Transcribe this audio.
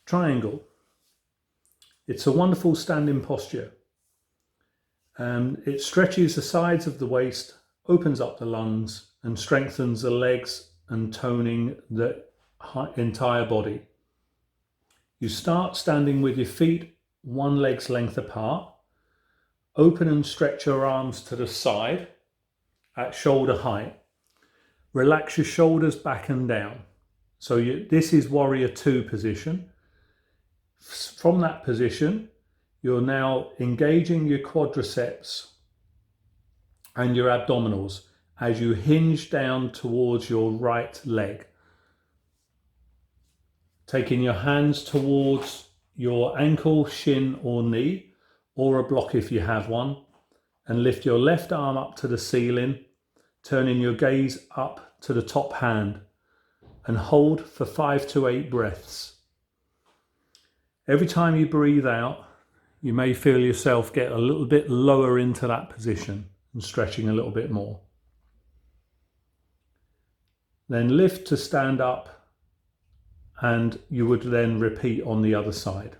Triangle. It's a wonderful standing posture. It stretches the sides of the waist, opens up the lungs, and strengthens the legs and toning the entire body. You start standing with your feet one leg's length apart. Open and stretch your arms to the side at shoulder height. Relax your shoulders back and down. So this is warrior two position. From that position, you're now engaging your quadriceps and your abdominals as you hinge down towards your right leg. Taking your hands towards your ankle, shin or knee, or a block if you have one, and lift your left arm up to the ceiling, turning your gaze up to the top hand, and hold for 5 to 8 breaths. Every time you breathe out, you may feel yourself get a little bit lower into that position and stretching a little bit more. Then lift to stand up, and you would then repeat on the other side.